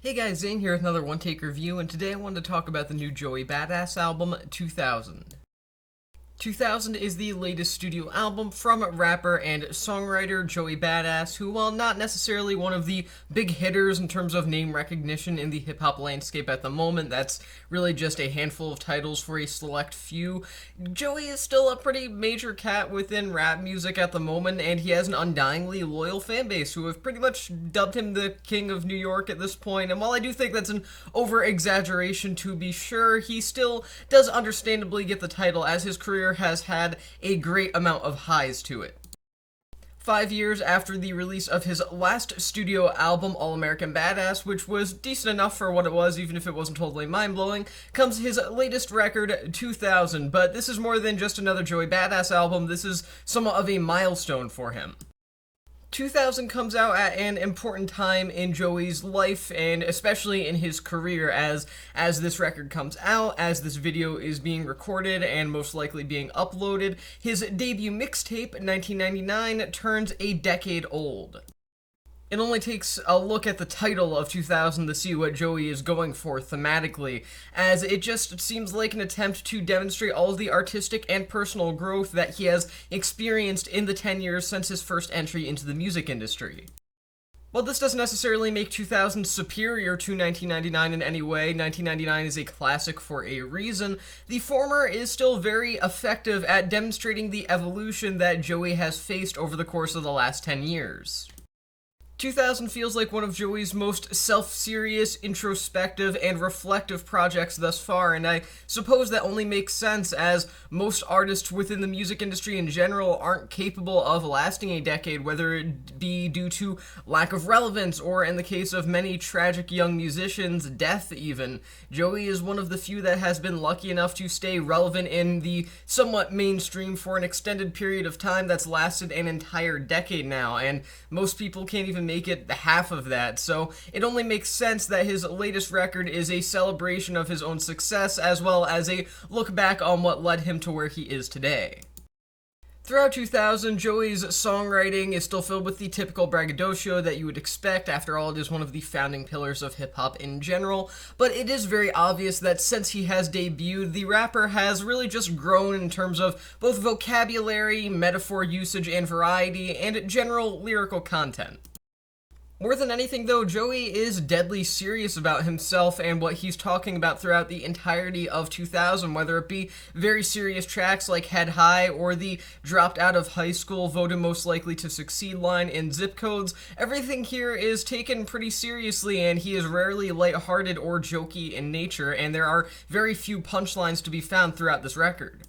Hey guys, Zane here with another One Take review, and today I wanted to talk about the new Joey Badass album, 2000. 2000 is the latest studio album from rapper and songwriter Joey Badass, who, while not necessarily one of the big hitters in terms of name recognition in the hip-hop landscape at the moment, that's really just a handful of titles for a select few, Joey is still a pretty major cat within rap music at the moment, and he has an undyingly loyal fan base who have pretty much dubbed him the King of New York at this point. And while I do think that's an over-exaggeration to be sure, he still does understandably get the title, as his career has had a great amount of highs to it. 5 years after the release of his last studio album, All American Badass, which was decent enough for what it was, even if it wasn't totally mind-blowing, comes his latest record, 2000. But this is more than just another Joey Badass album, this is somewhat of a milestone for him. 2000 comes out at an important time in Joey's life, and especially in his career, as this record comes out, as this video is being recorded and most likely being uploaded, his debut mixtape, 1999, turns a decade old. It only takes a look at the title of 2000 to see what Joey is going for thematically, as it just seems like an attempt to demonstrate all of the artistic and personal growth that he has experienced in the 10 years since his first entry into the music industry. While this doesn't necessarily make 2000 superior to 1999 in any way, 1999 is a classic for a reason, the former is still very effective at demonstrating the evolution that Joey has faced over the course of the last 10 years. 2000 feels like one of Joey's most self-serious, introspective, and reflective projects thus far, and I suppose that only makes sense as most artists within the music industry in general aren't capable of lasting a decade, whether it be due to lack of relevance, or in the case of many tragic young musicians, death even. Joey is one of the few that has been lucky enough to stay relevant in the somewhat mainstream for an extended period of time that's lasted an entire decade now, and most people can't even make it half of that, so it only makes sense that his latest record is a celebration of his own success, as well as a look back on what led him to where he is today. Throughout 2000, Joey's songwriting is still filled with the typical braggadocio that you would expect. After all, it is one of the founding pillars of hip-hop in general, but it is very obvious that since he has debuted, the rapper has really just grown in terms of both vocabulary, metaphor usage and variety, and general lyrical content. More than anything, though, Joey is deadly serious about himself and what he's talking about throughout the entirety of 2000, whether it be very serious tracks like Head High or the dropped out of high school, voted most likely to succeed line in Zip Codes. Everything here is taken pretty seriously, and he is rarely lighthearted or jokey in nature, and there are very few punchlines to be found throughout this record.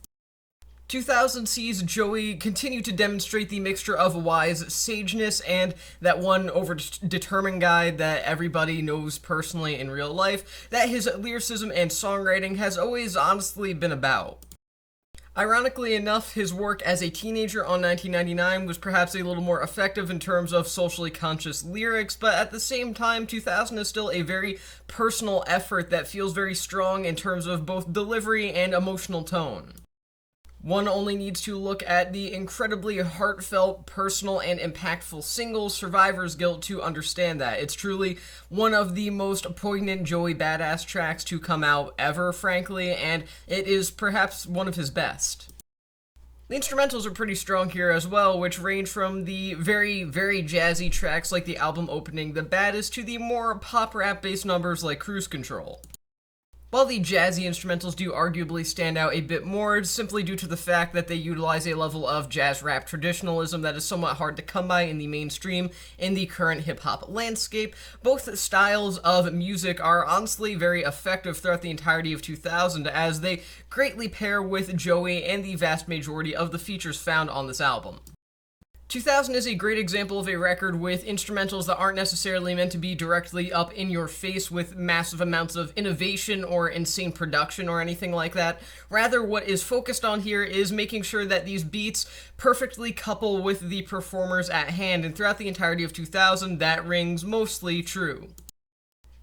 2000 sees Joey continue to demonstrate the mixture of wise sageness and that one over-determined guy that everybody knows personally in real life that his lyricism and songwriting has always honestly been about. Ironically enough, his work as a teenager on 1999 was perhaps a little more effective in terms of socially conscious lyrics, but at the same time, 2000 is still a very personal effort that feels very strong in terms of both delivery and emotional tone. One only needs to look at the incredibly heartfelt, personal, and impactful single, Survivor's Guilt, to understand that. It's truly one of the most poignant Joey Badass tracks to come out ever, frankly, and it is perhaps one of his best. The instrumentals are pretty strong here as well, which range from the very, very jazzy tracks like the album opening The Baddest to the more pop rap-based numbers like Cruise Control. While the jazzy instrumentals do arguably stand out a bit more, simply due to the fact that they utilize a level of jazz rap traditionalism that is somewhat hard to come by in the mainstream in the current hip-hop landscape, both styles of music are honestly very effective throughout the entirety of 2000, as they greatly pair with Joey and the vast majority of the features found on this album. 2000 is a great example of a record with instrumentals that aren't necessarily meant to be directly up in your face with massive amounts of innovation or insane production or anything like that. Rather, what is focused on here is making sure that these beats perfectly couple with the performers at hand, and throughout the entirety of 2000, that rings mostly true.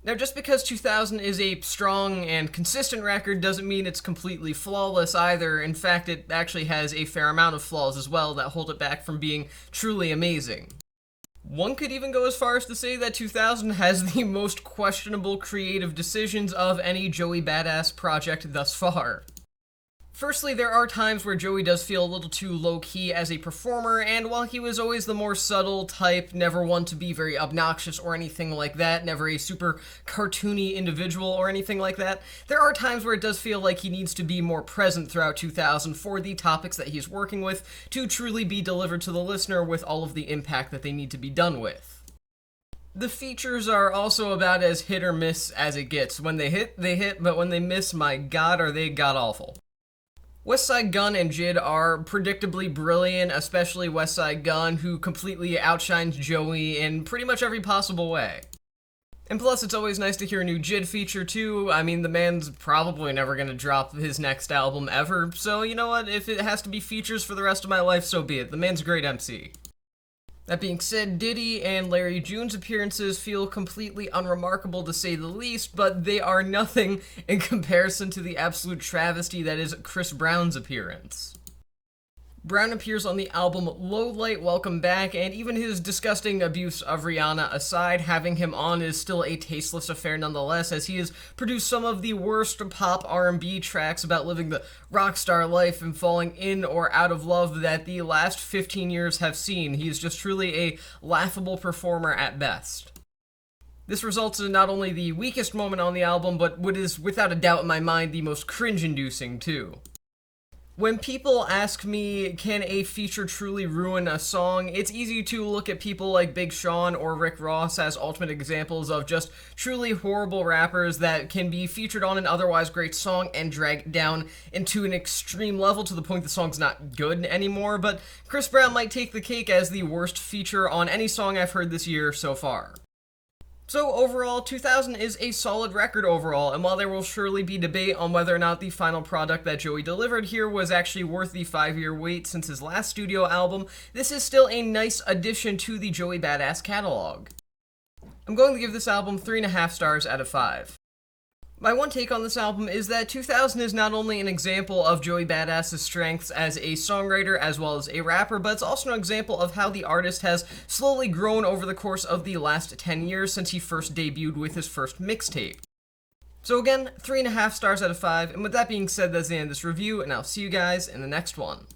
Now, just because 2000 is a strong and consistent record doesn't mean it's completely flawless either. In fact, it actually has a fair amount of flaws as well that hold it back from being truly amazing. One could even go as far as to say that 2000 has the most questionable creative decisions of any Joey Badass project thus far. Firstly, there are times where Joey does feel a little too low-key as a performer, and while he was always the more subtle type, never one to be very obnoxious or anything like that, never a super cartoony individual or anything like that, there are times where it does feel like he needs to be more present throughout 2000 for the topics that he's working with to truly be delivered to the listener with all of the impact that they need to be done with. The features are also about as hit or miss as it gets. When they hit, but when they miss, my god, are they god-awful. Westside Gunn and Jid are predictably brilliant, especially Westside Gunn, who completely outshines Joey in pretty much every possible way. And plus, it's always nice to hear a new Jid feature, too. I mean, the man's probably never gonna drop his next album ever, so you know what, if it has to be features for the rest of my life, so be it. The man's a great MC. That being said, Diddy and Larry June's appearances feel completely unremarkable to say the least, but they are nothing in comparison to the absolute travesty that is Chris Brown's appearance. Brown appears on the album Low Light Welcome Back, and even his disgusting abuse of Rihanna aside, having him on is still a tasteless affair nonetheless, as he has produced some of the worst pop R&B tracks about living the rock star life and falling in or out of love that the last 15 years have seen. He is just truly a laughable performer at best. This results in not only the weakest moment on the album, but what is without a doubt in my mind the most cringe-inducing too. When people ask me, can a feature truly ruin a song, it's easy to look at people like Big Sean or Rick Ross as ultimate examples of just truly horrible rappers that can be featured on an otherwise great song and dragged down into an extreme level to the point the song's not good anymore, but Chris Brown might take the cake as the worst feature on any song I've heard this year so far. So overall, 2000 is a solid record overall, and while there will surely be debate on whether or not the final product that Joey delivered here was actually worth the 5-year wait since his last studio album, this is still a nice addition to the Joey Badass catalog. I'm going to give this album 3.5 stars out of 5. My one take on this album is that 2000 is not only an example of Joey Badass's strengths as a songwriter as well as a rapper, but it's also an example of how the artist has slowly grown over the course of the last 10 years since he first debuted with his first mixtape. So again, 3.5 stars out of 5, and with that being said, that's the end of this review, and I'll see you guys in the next one.